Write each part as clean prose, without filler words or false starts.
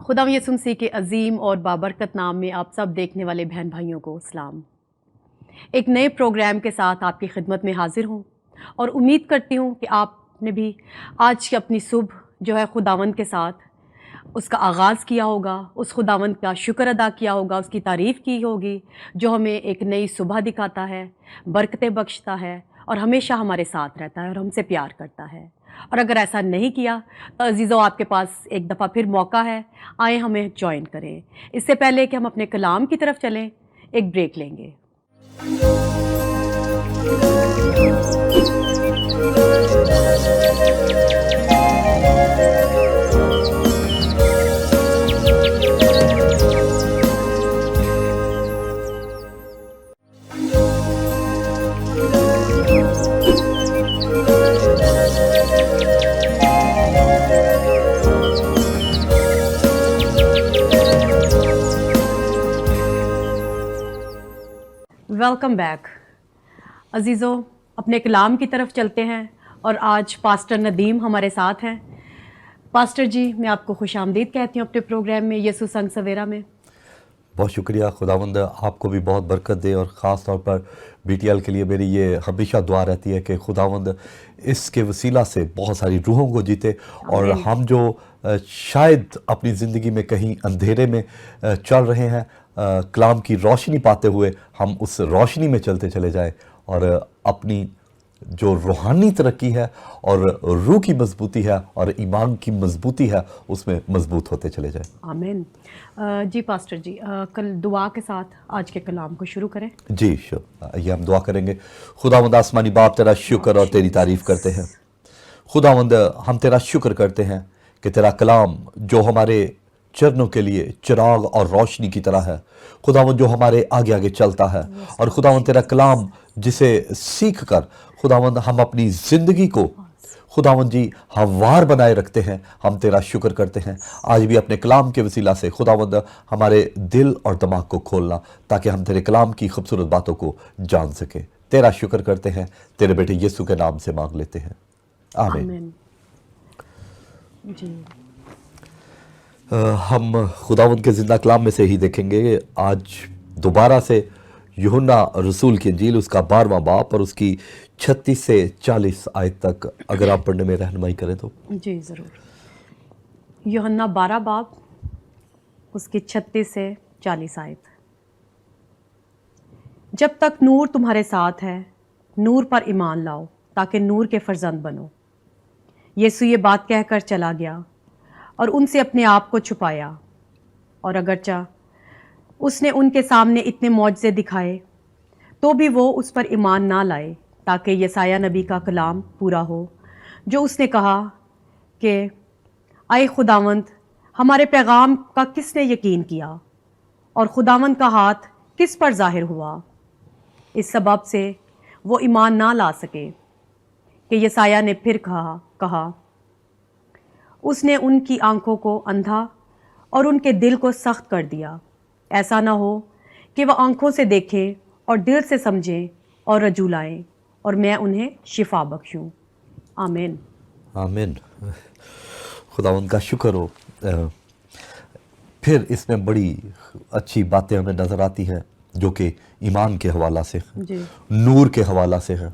खुदा यसुम मसीह के अजीम और बाबरकत नाम में आप सब देखने वाले बहन भाइयों को सलाम। एक नए प्रोग्राम के साथ आपकी खिदमत में हाजिर हूँ और उम्मीद करती हूँ कि आपने भी आज की अपनी सुबह जो है खुदावंद के साथ उसका आगाज़ किया होगा, उस खुदावंद का शुक्र अदा किया होगा, उसकी तारीफ़ की होगी जो हमें एक नई सुबह दिखाता है, बरकतें बख्शता है और हमेशा हमारे साथ रहता है और हमसे प्यार करता है। और अगर ऐसा नहीं किया तो अजीज़ों आपके पास एक दफ़ा फिर मौका है, आए हमें ज्वाइन करें। इससे पहले कि हम अपने कलाम की तरफ चलें, एक ब्रेक लेंगे। वेलकम बैक अजीज़ों, अपने कलाम की तरफ चलते हैं और आज पास्टर नदीम हमारे साथ हैं। पास्टर जी, मैं आपको खुशामदीद कहती हूँ अपने प्रोग्राम में यसु संग सवेरा में। बहुत शुक्रिया। खुदावंद आपको भी बहुत बरकत दे और ख़ास तौर पर BTL के लिए मेरी ये हमेशा दुआ रहती है कि खुदावंद इसके वसीला से बहुत सारी रूहों को जीते और हम जो शायद अपनी ज़िंदगी में कहीं अंधेरे में चल रहे हैं, कलाम की रोशनी पाते हुए हम उस रोशनी में चलते चले जाएं और अपनी जो रूहानी तरक्की है और रूह की मजबूती है और ईमान की मजबूती है उसमें मजबूत होते चले जाएं। आमीन। जी पास्टर जी, कल दुआ के साथ आज के कलाम को शुरू करें। जी ये हम दुआ करेंगे। खुदावंद आसमानी बाप, तेरा शुक्र और तेरी तारीफ करते हैं। खुदावंद हम तेरा शुक्र करते हैं कि तेरा कलाम जो हमारे चरणों के लिए चिराग और रोशनी की तरह है, खुदावंद जो हमारे आगे आगे चलता है, और खुदावंद तेरा कलाम जिसे सीख कर खुदावंद हम अपनी ज़िंदगी को खुदावंद जी हमवार बनाए रखते हैं। हम तेरा शुक्र करते हैं आज भी अपने कलाम के वसीला से खुदावंद हमारे दिल और दिमाग को खोलना ताकि हम तेरे कलाम की खूबसूरत बातों को जान सके। तेरा शुक्र करते हैं, तेरे बेटे यीशु के नाम से मांग लेते हैं, आमीन। जी हम खुदावंद के जिंदा कलाम में से ही देखेंगे आज दोबारा से यूहन्ना रसूल की इंजील, उसका 12वां बाब और उसकी 36 से 40 आयत तक अगर आप पढ़ने में रहनुमाई करें तो। जी ज़रूर। यूहन्ना 12 बाब उसकी 36 से 40 आयत। जब तक नूर तुम्हारे साथ है, नूर पर ईमान लाओ ताकि नूर के फर्जंद बनो। यीशु ये बात कहकर चला गया और उनसे अपने आप को छुपाया, और अगरचा उसने उनके सामने इतने मौजज़े दिखाए तो भी वो उस पर ईमान ना लाए, ताकि यसाया नबी का कलाम पूरा हो जो उसने कहा कि आए खुदावंद, हमारे पैगाम का किसने यकीन किया और खुदावंद का हाथ किस पर ज़ाहिर हुआ। इस सबब से वो ईमान ना ला सके कि यसाया ने फिर कहा उसने उनकी आंखों को अंधा और उनके दिल को सख्त कर दिया, ऐसा ना हो कि वह आंखों से देखें और दिल से समझें और रजू लाएं और मैं उन्हें शिफा बख्शूं। आमीन आमीन। खुदावंद का शुक्र हो। फिर इसमें बड़ी अच्छी बातें हमें नज़र आती हैं जो कि ईमान के हवाला से, नूर के हवाला से हैं।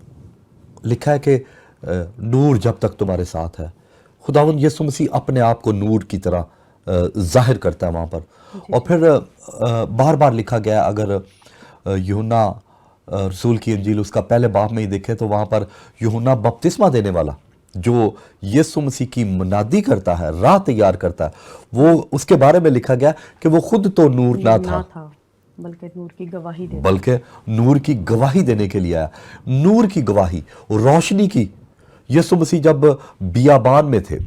लिखा है कि नूर जब तक तुम्हारे साथ है। खुदावंद यीशु मसीह अपने आप को नूर की तरह जाहिर करता है वहाँ पर। और फिर बार बार लिखा गया, अगर यूहन्ना रसूल की इंजील उसका पहले बाब में ही देखें तो वहाँ पर यूहन्ना बपतिस्मा देने वाला जो यीशु मसीह की मुनादी करता है, राह तैयार करता है, वो उसके बारे में लिखा गया कि वो खुद तो नूर ना था बल्कि नूर की गवाही देने के लिए आया। नूर की गवाही, रोशनी की। यीशु मसीह जब बियाबान में थे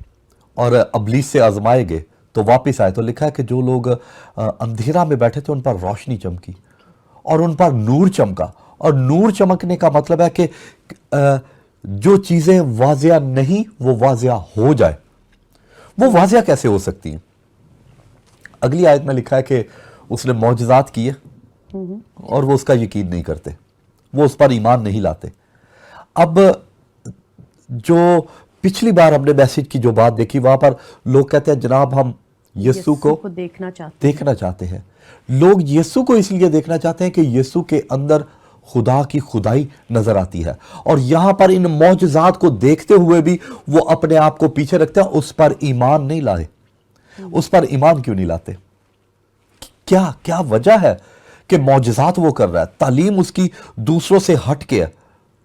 और अबलीस से आजमाए गए तो वापस आए, तो लिखा है कि जो लोग अंधेरा में बैठे थे उन पर रोशनी चमकी और उन पर नूर चमका। और नूर चमकने का मतलब है कि जो चीज़ें वाज़िया नहीं वो वाज़िया हो जाए। वो वाज़िया कैसे हो सकती हैं? अगली आयत में लिखा है कि उसने मौजज़ात किए और वो उसका यकीन नहीं करते, वो उस पर ईमान नहीं लाते। अब जो पिछली बार हमने मैसेज की जो बात देखी, वहाँ पर लोग कहते हैं जनाब हम यीशु को देखना चाहते देखना चाहते हैं। लोग यीशु को इसलिए देखना चाहते हैं कि यीशु के अंदर खुदा की खुदाई नजर आती है, और यहां पर इन मौजज़ात को देखते हुए भी वो अपने आप को पीछे रखते हैं, उस पर ईमान नहीं लाए। उस पर ईमान क्यों नहीं लाते? क्या क्या वजह है कि मौजज़ात वो कर रहा है, तालीम उसकी दूसरों से हट के है?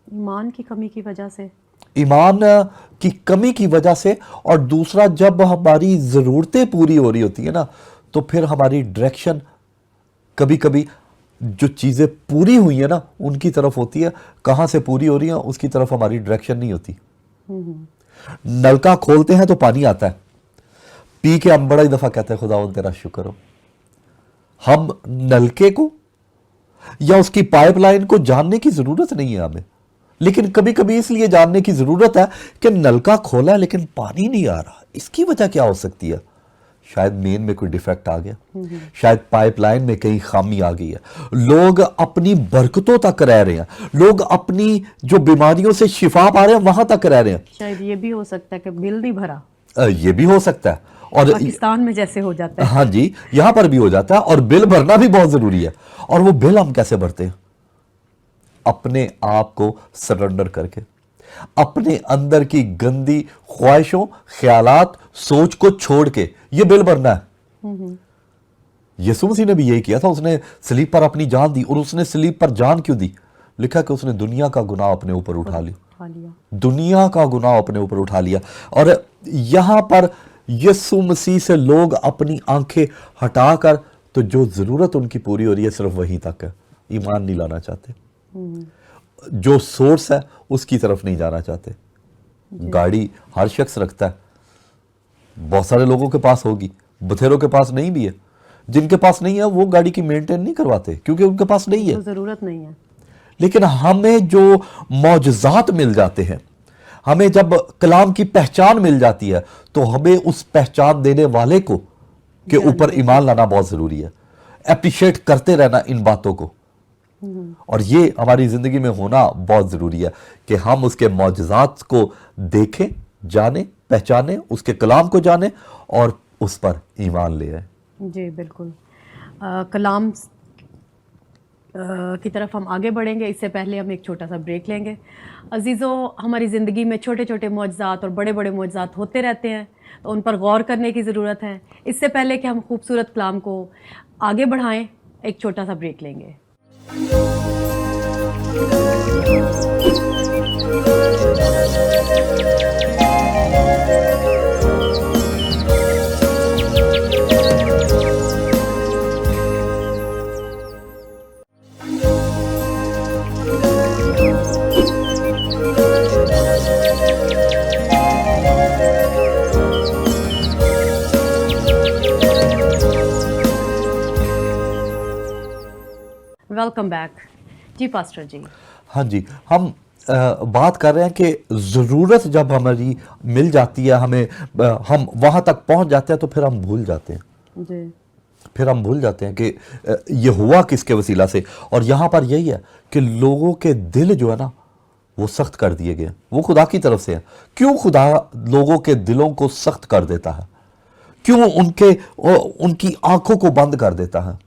ईमान की कमी की वजह से, ईमान की कमी की वजह से। और दूसरा, जब हमारी ज़रूरतें पूरी हो रही होती है ना, तो फिर हमारी डायरेक्शन कभी कभी जो चीज़ें पूरी हुई है ना उनकी तरफ होती है, कहाँ से पूरी हो रही है उसकी तरफ हमारी डायरेक्शन नहीं होती। नलका खोलते हैं तो पानी आता है, पी के हम बड़ा ही दफ़ा कहते हैं खुदावंद तेरा शुक्र हो। हम नलके को या उसकी पाइपलाइन को जानने की ज़रूरत नहीं है हमें, लेकिन कभी कभी इसलिए जानने की ज़रूरत है कि नलका खोला है लेकिन पानी नहीं आ रहा। इसकी वजह क्या हो सकती है? शायद मेन में कोई डिफेक्ट आ गया, शायद पाइपलाइन में कहीं खामी आ गई है। लोग अपनी बरकतों तक रह रहे हैं, लोग अपनी जो बीमारियों से शिफा पा रहे हैं वहां तक रह रहे हैं। शायद ये भी हो सकता है कि बिल नहीं भरा, ये भी हो सकता है, और पाकिस्तान में जैसे हो जाता है। हाँ जी, यहां पर भी हो जाता है, और बिल भरना भी बहुत जरूरी है। और वो बिल हम कैसे भरते हैं? अपने आप को सरेंडर करके, अपने अंदर की गंदी ख्वाहिशों, ख्यालात, सोच को छोड़ के ये बिल भरना है। यीशु मसीह ने भी यही किया था, उसने सलीब पर अपनी जान दी। और उसने सलीब पर जान क्यों दी? लिखा कि उसने दुनिया का गुनाह अपने ऊपर उठा लिया, दुनिया का गुनाह अपने ऊपर उठा लिया। और यहां पर यीशु मसीह से लोग अपनी आंखें हटाकर, तो जो जरूरत उनकी पूरी हो रही है सिर्फ वहीं तक है, ईमान नहीं लाना चाहते, जो सोर्स है उसकी तरफ नहीं जाना चाहते। गाड़ी हर शख्स रखता है, बहुत सारे लोगों के पास होगी, बथेरों के पास नहीं भी है। जिनके पास नहीं है वो गाड़ी की मेंटेन नहीं करवाते क्योंकि उनके पास नहीं है, तो जरूरत नहीं है। लेकिन हमें जो मौजज़ात मिल जाते हैं, हमें जब कलाम की पहचान मिल जाती है, तो हमें उस पहचान देने वाले को के ऊपर ईमान लाना बहुत जरूरी है, एप्रिशिएट करते रहना इन बातों को। और ये हमारी जिंदगी में होना बहुत जरूरी है कि हम उसके मौजज़ात को देखें, जाने, पहचाने, उसके कलाम को जाने और उस पर ईमान ले आए। जी बिल्कुल। कलाम की तरफ हम आगे बढ़ेंगे, इससे पहले हम एक छोटा सा ब्रेक लेंगे। अजीज़ों, हमारी ज़िंदगी में छोटे छोटे मौजज़ात और बड़े बड़े मौजज़ात होते रहते हैं, तो उन पर गौर करने की ज़रूरत है। इससे पहले कि हम खूबसूरत कलाम को आगे बढ़ाएं, एक छोटा सा ब्रेक लेंगे। वेलकम बैक जी पास्टर जी। हाँ जी, हम बात कर रहे हैं कि ज़रूरत जब हमारी मिल जाती है, हमें हम वहाँ तक पहुँच जाते हैं, तो फिर हम भूल जाते हैं जी। फिर हम भूल जाते हैं कि ये हुआ किसके वसीला से। और यहाँ पर यही है कि लोगों के दिल जो है ना वो सख्त कर दिए गए, वो खुदा की तरफ से है। क्यों खुदा लोगों के दिलों को सख्त कर देता है? क्यों उनकी आंखों को बंद कर देता है?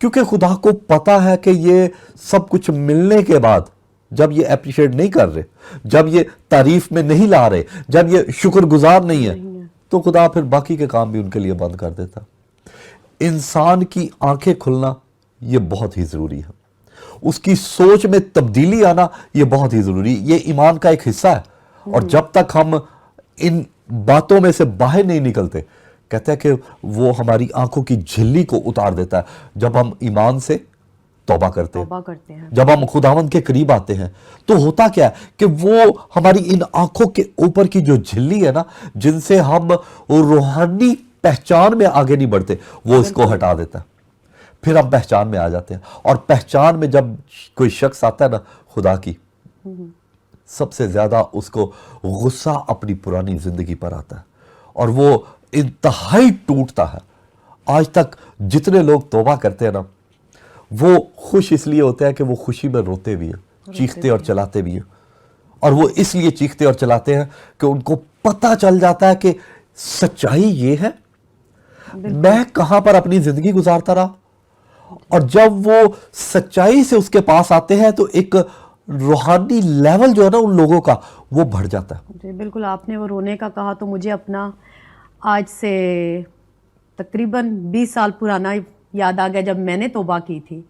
क्योंकि खुदा को पता है कि ये सब कुछ मिलने के बाद जब ये अप्रिशिएट नहीं कर रहे, जब ये तारीफ में नहीं ला रहे, जब ये शुक्रगुजार नहीं है, तो खुदा फिर बाकी के काम भी उनके लिए बंद कर देता। इंसान की आंखें खुलना ये बहुत ही जरूरी है, उसकी सोच में तब्दीली आना ये बहुत ही जरूरी, ये ईमान का एक हिस्सा है। और जब तक हम इन बातों में से बाहर नहीं निकलते, कहते हैं कि वो हमारी आंखों की झिल्ली को उतार देता है। जब हम ईमान से तौबा करते हैं, जब हम खुदावंद के करीब आते हैं, तो होता क्या है कि वो हमारी इन आंखों के ऊपर की जो झिल्ली है ना, जिनसे हम रूहानी पहचान में आगे नहीं बढ़ते, वो इसको हटा देता है। फिर हम पहचान में आ जाते हैं। और पहचान में जब कोई शख्स आता है ना खुदा की, सबसे ज्यादा उसको गुस्सा अपनी पुरानी जिंदगी पर आता है और वो इंतहाई टूटता है। आज तक जितने लोग तौबा करते हैं ना, वो खुश इसलिए होते हैं कि वो खुशी में रोते भी हैं, चीखते और चलाते भी हैं। और वो इसलिए चीखते और चलाते हैं कि उनको पता चल जाता है कि सच्चाई ये है मैं कहां पर अपनी जिंदगी गुजारता रहा, और जब वो सच्चाई से उसके पास आते हैं तो एक रूहानी लेवल जो है ना उन लोगों का वो बढ़ जाता है। जी बिल्कुल, आपने वो रोने का कहा तो मुझे अपना आज से तकरीबन 20 साल पुराना याद आ गया। जब मैंने तौबा की थी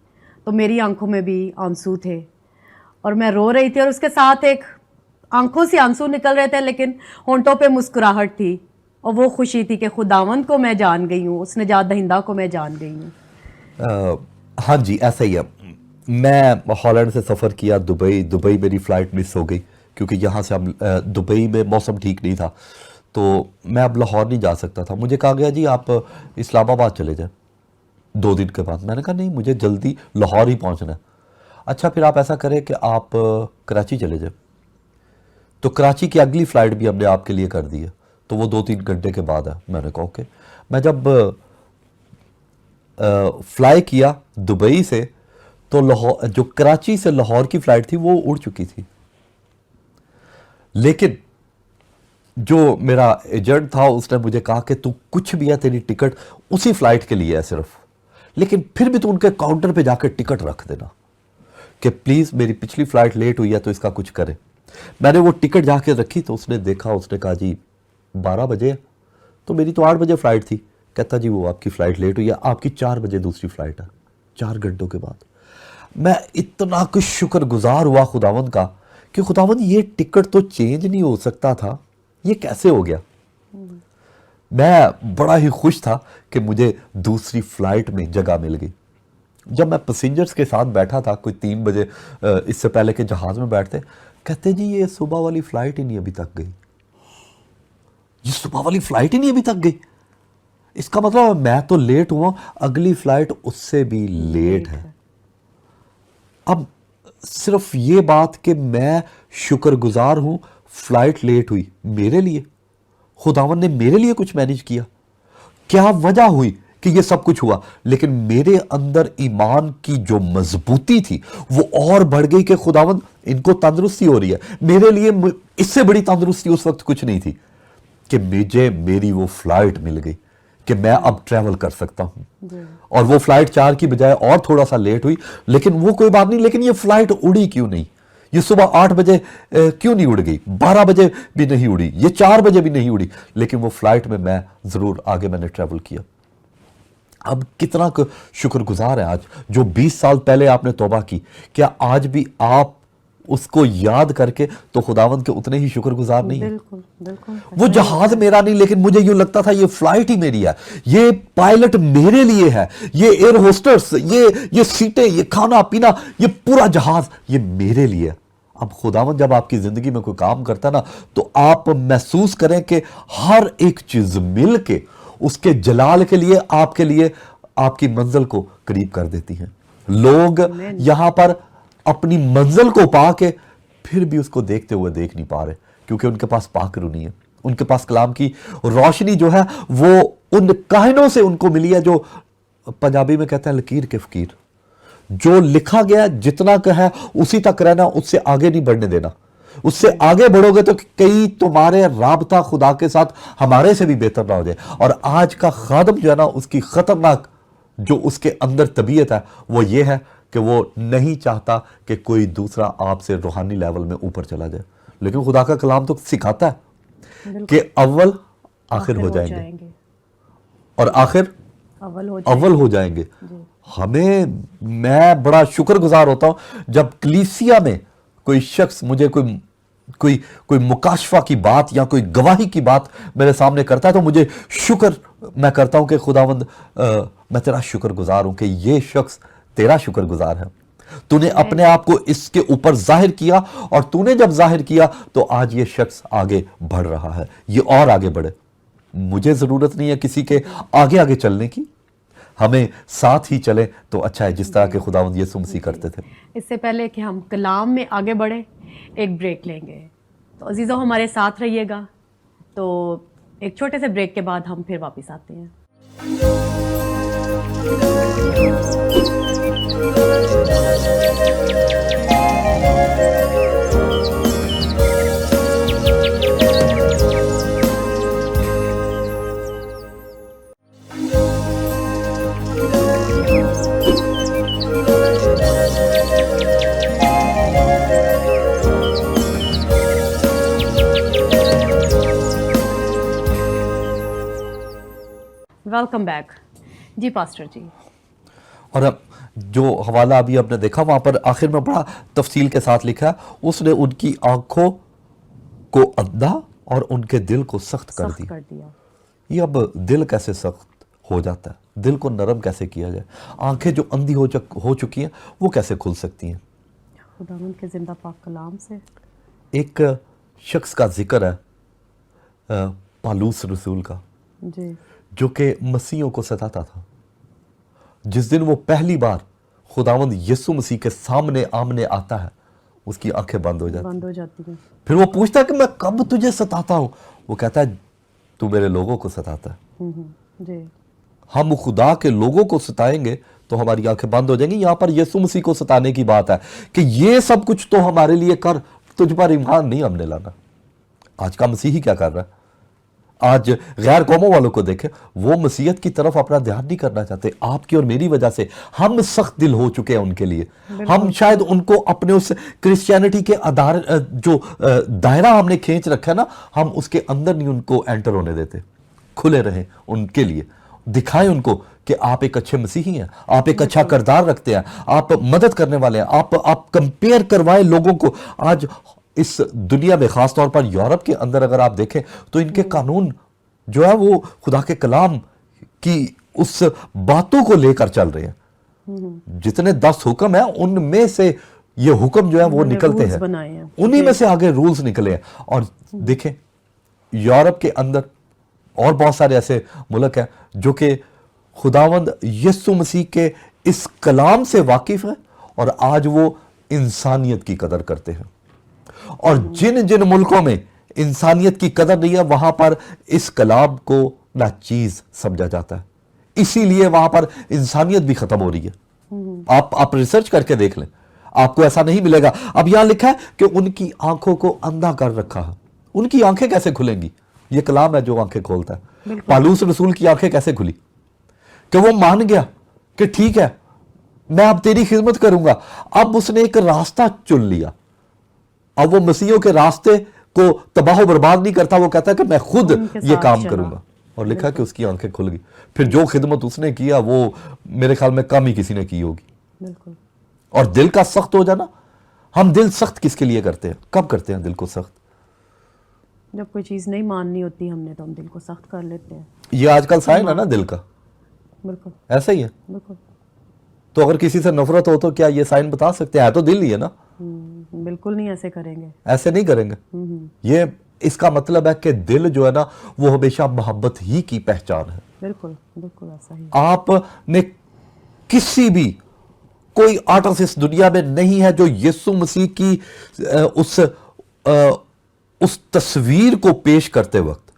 तो मेरी आंखों में भी आंसू थे और मैं रो रही थी, और उसके साथ एक आंखों से आंसू निकल रहे थे लेकिन होंठों पे मुस्कुराहट थी, और वो खुशी थी कि खुदावंद को मैं जान गई हूँ, उस निजात दहिंदा को मैं जान गई हूँ। हाँ जी, ऐसा ही है। मैं हॉलैंड से सफ़र किया दुबई मेरी फ़्लाइट मिस हो गई क्योंकि यहाँ से हम दुबई में मौसम ठीक नहीं था, तो मैं अब लाहौर नहीं जा सकता था। मुझे कहा गया जी आप इस्लामाबाद चले जाएं 2 दिन के बाद। मैंने कहा नहीं, मुझे जल्दी लाहौर ही पहुँचना है। अच्छा, फिर आप ऐसा करें कि आप कराची चले जाएं। तो कराची की अगली फ़्लाइट भी हमने आपके लिए कर दी है, तो वो 2-3 घंटे के बाद है। मैंने कहा ओके। मैं जब फ्लाई किया दुबई से, तो लाहौर, जो कराची से लाहौर की फ़्लाइट थी वो उड़ चुकी थी, लेकिन जो मेरा एजेंट था उसने मुझे कहा कि तू कुछ भी है, तेरी टिकट उसी फ़्लाइट के लिए है सिर्फ, लेकिन फिर भी तू उनके काउंटर पे जाकर टिकट रख देना कि प्लीज़ मेरी पिछली फ़्लाइट लेट हुई है तो इसका कुछ करे। मैंने वो टिकट जाके रखी तो उसने देखा, उसने कहा जी 12 बजे है, तो मेरी तो 8 बजे फ़्लाइट थी। कहता जी वो आपकी फ़्लाइट लेट हुई है, आपकी 4 बजे दूसरी फ़्लाइट है, 4 घंटों के बाद। मैं इतना कुछ शुक्रगुजार हुआ खुदावंद का कि खुदावंद ये टिकट तो चेंज नहीं हो सकता था, ये कैसे हो गया। मैं बड़ा ही खुश था कि मुझे दूसरी फ़्लाइट में जगह मिल गई। जब मैं पैसेंजर्स के साथ बैठा था, कोई 3 बजे इससे पहले के जहाज़ में बैठते, कहते जी ये सुबह वाली फ़्लाइट ही नहीं अभी तक गई, ये सुबह वाली फ़्लाइट ही नहीं अभी तक गई। इसका मतलब मैं तो लेट हुआ, अगली फ़्लाइट उससे भी लेट है। अब सिर्फ ये बात कि मैं शुक्रगुजार हूं, फ़्लाइट लेट हुई मेरे लिए, खुदावन ने मेरे लिए कुछ मैनेज किया। क्या वजह हुई कि ये सब कुछ हुआ, लेकिन मेरे अंदर ईमान की जो मजबूती थी वो और बढ़ गई कि खुदावन इनको तंदुरुस्ती हो रही है। मेरे लिए इससे बड़ी तंदुरुस्ती उस वक्त कुछ नहीं थी कि मुझे मेरी वो फ़्लाइट मिल गई कि मैं अब ट्रैवल कर सकता हूं। और वो फ़्लाइट 4 की बजाय और थोड़ा सा लेट हुई, लेकिन वो कोई बात नहीं। लेकिन ये फ़्लाइट उड़ी क्यों नहीं, ये सुबह 8 बजे क्यों नहीं उड़ गई, 12 बजे भी नहीं उड़ी, ये 4 बजे भी नहीं उड़ी, लेकिन वो फ़्लाइट में मैं ज़रूर आगे मैंने ट्रैवल किया। अब कितना शुक्रगुजार है आज, जो 20 साल पहले आपने तौबा की, क्या आज भी आप उसको याद करके तो खुदावंद के उतने ही शुक्रगुजार नहीं है? बिल्कुल बिल्कुल। वो जहाज मेरा नहीं, लेकिन मुझे यूं लगता था ये फ्लाइट ही मेरी है, ये पायलट मेरे लिए है, ये एयर होस्टर्स, ये सीटें, ये खाना पीना, ये पूरा जहाज ये मेरे लिए है। अब खुदावंद जब आपकी जिंदगी में कोई काम करता ना, तो आप महसूस करें कि हर एक चीज मिल के उसके जलाल के लिए, आपके लिए, आपकी मंजिल को करीब कर देती हैं। लोग यहां पर अपनी मंजिल को पा के फिर भी उसको देखते हुए देख नहीं पा रहे, क्योंकि उनके पास पाक रूह नहीं है। उनके पास कलाम की रोशनी जो है वो उन काहिनों से उनको मिली है, जो पंजाबी में कहते हैं लकीर के फकीर। जो लिखा गया जितना का है उसी तक रहना, उससे आगे नहीं बढ़ने देना। उससे आगे बढ़ोगे तो कई तुम्हारे राबता खुदा के साथ हमारे से भी बेहतर ना हो जाए। और आज का खादम जो है ना, उसकी खतरनाक जो उसके अंदर तबीयत है वो ये है कि वो नहीं चाहता कि कोई दूसरा आपसे रूहानी लेवल में ऊपर चला जाए। लेकिन खुदा का कलाम तो सिखाता है कि अव्वल आखिर हो जाएंगे और आखिर अव्वल हो जाएंगे। मैं बड़ा शुक्रगुजार होता हूं जब कलीसिया में कोई शख्स मुझे कोई मुकाशफा की बात या कोई गवाही की बात मेरे सामने करता है, तो मुझे शुक्र मैं करता हूं कि खुदावंद मैं तेरा शुक्रगुजार हूं कि ये शख्स तेरा शुक्रगुजार है। तूने अपने आप को इसके ऊपर जाहिर किया, और तूने जब जाहिर किया तो आज ये शख्स आगे बढ़ रहा है, ये और आगे बढ़े। मुझे जरूरत नहीं है किसी के आगे आगे चलने की, हमें साथ ही चले तो अच्छा है, जिस तरह के खुदावंद यीशु मसीह करते थे। इससे पहले कि हम कलाम में आगे बढ़े, एक ब्रेक लेंगे। तो अजीज़ों हमारे साथ रहिएगा। तो एक छोटे से ब्रेक के बाद हम फिर वापस आते हैं। वेलकम बैक जी पास्टर जी। और अब जो हवाला अभी आपने देखा वहां पर आखिर में बड़ा तफसील के साथ लिखा है, उसने उनकी आंखों को अंधा और उनके दिल को सख्त कर सख्त दिया। कर दिया। ये अब दिल कैसे सख्त हो जाता है, दिल को नरम कैसे किया जाए, आंखें जो अंधी हो चुकी हैं वो कैसे खुल सकती हैं? खुदावंद के जिंदा पाक कलाम से। एक शख्स का जिक्र है पालूस रसूल का, जी जो कि मसीहों को सताता था। जिस दिन वो पहली बार खुदावंद यीशु मसीह के सामने आमने आता है, उसकी आंखें बंद हो जाती। बंद हो जाती हैं। फिर वो पूछता है कि मैं कब तुझे सताता हूं? वो कहता है तू मेरे लोगों को सताता है। जी हम खुदा के लोगों को सताएंगे तो हमारी आंखें बंद हो जाएंगी। यहां पर यीशु मसीह को सताने की बात है कि ये सब कुछ तो हमारे लिए कर, तुझ पर ईमान नहीं हमने लाना। आज का मसीही क्या कर रहा है? आज गैर कौमों वालों को देखें, वो मसीहत की तरफ अपना ध्यान नहीं करना चाहते। आपकी और मेरी वजह से हम सख्त दिल हो चुके हैं उनके लिए। हम शायद उनको अपने उस क्रिश्चियनिटी के आधार जो दायरा हमने खींच रखा है ना, हम उसके अंदर नहीं उनको एंटर होने देते। खुले रहें उनके लिए, दिखाएं उनको कि आप एक अच्छे मसीही हैं, आप एक अच्छा किरदार रखते हैं, आप मदद करने वाले हैं। आप कंपेयर करवाएं लोगों को। आज इस दुनिया में, खास तौर पर यूरोप के अंदर अगर आप देखें तो इनके कानून जो है वो खुदा के कलाम की उस बातों को लेकर चल रहे हैं। जितने 10 हुक्म हैं उनमें से ये हुक्म जो है वो निकलते हैं, उन्हीं में से आगे रूल्स निकले हैं। और देखें यूरोप के अंदर और बहुत सारे ऐसे मुल्क हैं जो कि खुदावंद यीशु मसीह के इस कलाम से वाकिफ है और आज वो इंसानियत की कदर करते हैं। और जिन जिन मुल्कों में इंसानियत की कदर नहीं है, वहां पर इस कलाम को नाचीज समझा जाता है। इसीलिए वहां पर इंसानियत भी खत्म हो रही है। आप रिसर्च करके देख लें, आपको ऐसा नहीं मिलेगा। अब यहां लिखा है कि उनकी आंखों को अंधा कर रखा है। उनकी आंखें कैसे खुलेंगी? ये कलाम है जो आंखें खोलता है। पालूस रसूल की आंखें कैसे खुली? कि वो मान गया कि ठीक है मैं अब तेरी खिदमत करूंगा। अब उसने एक रास्ता चुन लिया। अब वो मसीहों के रास्ते को तबाह बर्बाद नहीं करता, वो कहता है कि मैं खुद ये काम करूंगा। और लिखा कि उसकी आंखें खुल गई। फिर जो खिदमत उसने किया वो मेरे ख्याल में कम ही किसी ने की होगी। बिल्कुल। और दिल का सख्त हो जाना, हम दिल सख्त किसके लिए करते हैं? कब करते हैं दिल को सख्त? जब कोई चीज नहीं माननी होती हमने तो हम दिल को सख्त कर लेते हैं। ये आजकल साइन है ना दिल का, बिल्कुल ऐसा ही है। बिल्कुल। तो अगर किसी से नफरत हो तो क्या ये साइन बता सकते हैं? तो दिल ही है ना। बिल्कुल नहीं ऐसे करेंगे, ऐसे नहीं करेंगे। ये इसका मतलब है कि दिल जो है ना वो हमेशा मोहब्बत ही की पहचान है। बिल्कुल बिल्कुल ऐसा ही। आपने किसी भी कोई आर्टिस्ट इस दुनिया में नहीं है जो यीशु मसीह की उस तस्वीर को पेश करते वक्त,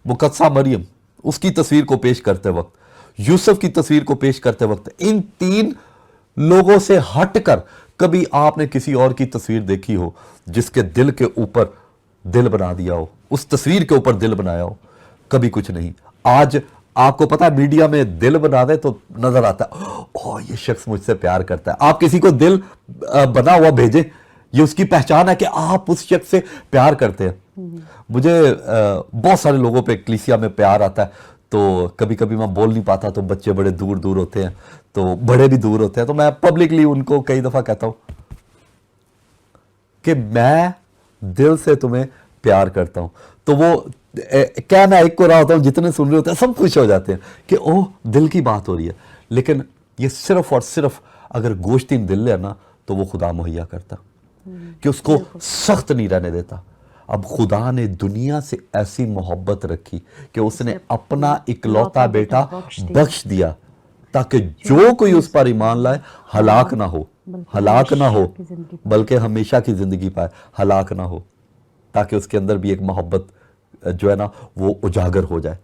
मुकद्दसा मरियम उसकी तस्वीर को पेश करते वक्त, यूसुफ की तस्वीर को पेश करते वक्त, इन 3 लोगों से हटकर कभी आपने किसी और की तस्वीर देखी हो जिसके दिल के ऊपर दिल बना दिया हो, उस तस्वीर के ऊपर दिल बनाया हो? कभी कुछ नहीं। आज आपको पता है मीडिया में दिल बना दे तो नजर आता है ओह ये शख्स मुझसे प्यार करता है। आप किसी को दिल बना हुआ भेजे, ये उसकी पहचान है कि आप उस शख्स से प्यार करते हैं। मुझे बहुत सारे लोगों पे कलीसिया में प्यार आता है, तो कभी कभी मैं बोल नहीं पाता, तो बच्चे बड़े दूर दूर होते हैं, तो बड़े भी दूर होते हैं, तो मैं पब्लिकली उनको कई दफा कहता हूं कि मैं दिल से तुम्हें प्यार करता हूं। तो वो क्या मैं एक को रहा होता हूं, जितने सुन रहे होते हैं सब खुश हो जाते हैं कि ओह दिल की बात हो रही है। लेकिन ये सिर्फ और सिर्फ अगर गोश्तीन दिल है ना तो वो खुदा मुहैया करता, कि उसको सख्त नहीं रहने देता। अब खुदा ने दुनिया से ऐसी मोहब्बत रखी कि उसने अपना इकलौता बेटा बख्श दिया ताकि जो कोई उस पर ईमान लाए हलाक ना हो, हलाक ना हो, बल्कि हमेशा की जिंदगी पाए, हलाक ना हो, ताकि उसके अंदर भी एक मोहब्बत जो है ना वो उजागर हो जाए।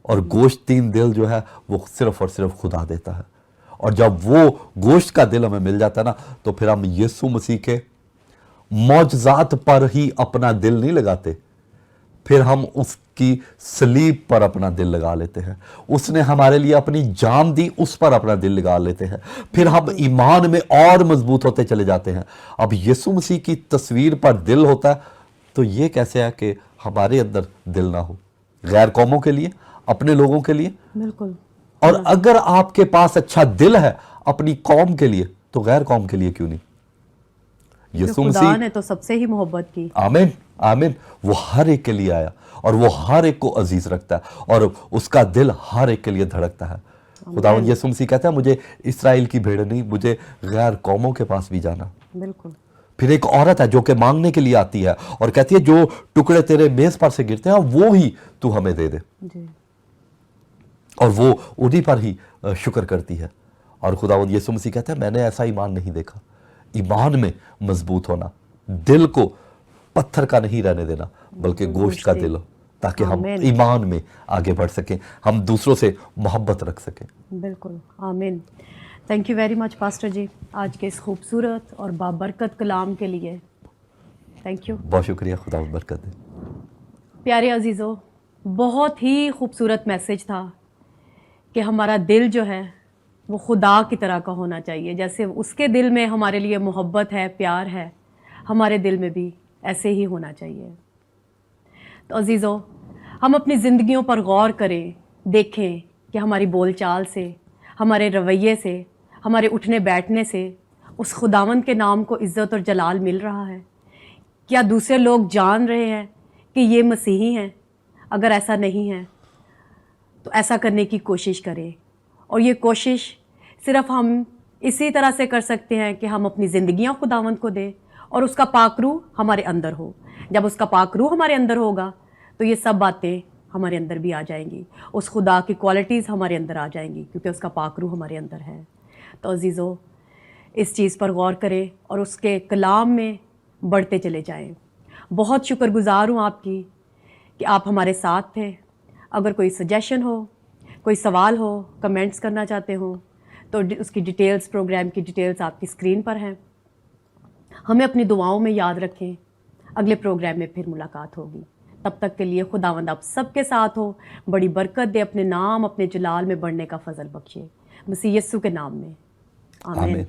और गोश्तीन दिल जो है वो सिर्फ और सिर्फ खुदा देता है। और जब वो गोश्त का दिल हमें मिल जाता है ना तो फिर हम यीशु मसीह के मौजज़ात पर ही अपना दिल नहीं लगाते, फिर हम उसकी सलीब पर अपना दिल लगा लेते हैं। उसने हमारे लिए अपनी जान दी, उस पर अपना दिल लगा लेते हैं। फिर हम ईमान में और मजबूत होते चले जाते हैं। अब यीशु मसीह की तस्वीर पर दिल होता है तो ये कैसे है कि हमारे अंदर दिल ना हो? गैर कौमों के लिए, अपने लोगों के लिए बिल्कुल اور اگر آپ کے پاس اچھا دل ہے اپنی قوم کے لیے تو غیر قوم کے لیے کیوں نہیں؟ یسوع خدا مسیح، نے تو سب سے ہی محبت کی. آمین آمین، وہ ہر ایک کے لیے آیا اور وہ ہر ایک کو عزیز رکھتا ہے اور اس کا دل ہر ایک کے لیے دھڑکتا ہے. خداوند یسوع مسیح کہتا ہے مجھے اسرائیل کی بھیڑ نہیں، مجھے غیر قوموں کے پاس بھی جانا. بالکل. پھر ایک عورت ہے جو کہ مانگنے کے لیے آتی ہے اور کہتی ہے جو ٹکڑے تیرے میز پر سے گرتے ہیں وہ ہی تو ہمیں دے دے، جی. اور وہ انہی پر ہی شکر کرتی ہے. اور خداوند یسوع مسیح کہتا ہے میں نے ایسا ایمان نہیں دیکھا. ایمان میں مضبوط ہونا، دل کو پتھر کا نہیں رہنے دینا بلکہ گوشت کا دل ہو، تاکہ ہم آمین. ایمان میں آگے بڑھ سکیں، ہم دوسروں سے محبت رکھ سکیں. بالکل. آمین. Thank you very much pastor ji آج کے اس خوبصورت اور بابرکت کلام کے لیے. Thank you. بہت شکریہ، خدا برکت دے. پیارے عزیزو، بہت ہی خوبصورت میسج تھا کہ ہمارا دل جو ہے وہ خدا کی طرح کا ہونا چاہیے. جیسے اس کے دل میں ہمارے لیے محبت ہے، پیار ہے، ہمارے دل میں بھی ایسے ہی ہونا چاہیے. تو عزیزو، ہم اپنی زندگیوں پر غور کریں، دیکھیں کہ ہماری بول چال سے، ہمارے رویے سے، ہمارے اٹھنے بیٹھنے سے اس خداوند کے نام کو عزت اور جلال مل رہا ہے. کیا دوسرے لوگ جان رہے ہیں کہ یہ مسیحی ہیں؟ اگر ایسا نہیں ہے تو ایسا کرنے کی کوشش کریں. اور یہ کوشش صرف ہم اسی طرح سے کر سکتے ہیں کہ ہم اپنی زندگیاں خداوند کو دیں اور اس کا پاک روح ہمارے اندر ہو. جب اس کا پاک روح ہمارے اندر ہوگا تو یہ سب باتیں ہمارے اندر بھی آ جائیں گی، اس خدا کی کوالٹیز ہمارے اندر آ جائیں گی کیونکہ اس کا پاک روح ہمارے اندر ہے. تو عزیزو، اس چیز پر غور کریں اور اس کے کلام میں بڑھتے چلے جائیں. بہت شکر گزار ہوں آپ کی کہ آپ ہمارے ساتھ تھے. اگر کوئی سجیشن ہو، کوئی سوال ہو، کمنٹس کرنا چاہتے ہوں تو اس کی ڈیٹیلز، پروگرام کی ڈیٹیلز آپ کی اسکرین پر ہیں. ہمیں اپنی دعاؤں میں یاد رکھیں. اگلے پروگرام میں پھر ملاقات ہوگی. تب تک کے لیے خداوند آپ سب کے ساتھ ہو، بڑی برکت دے، اپنے نام، اپنے جلال میں بڑھنے کا فضل بخشے. مسیح یسوع کے نام میں آمین. آمین.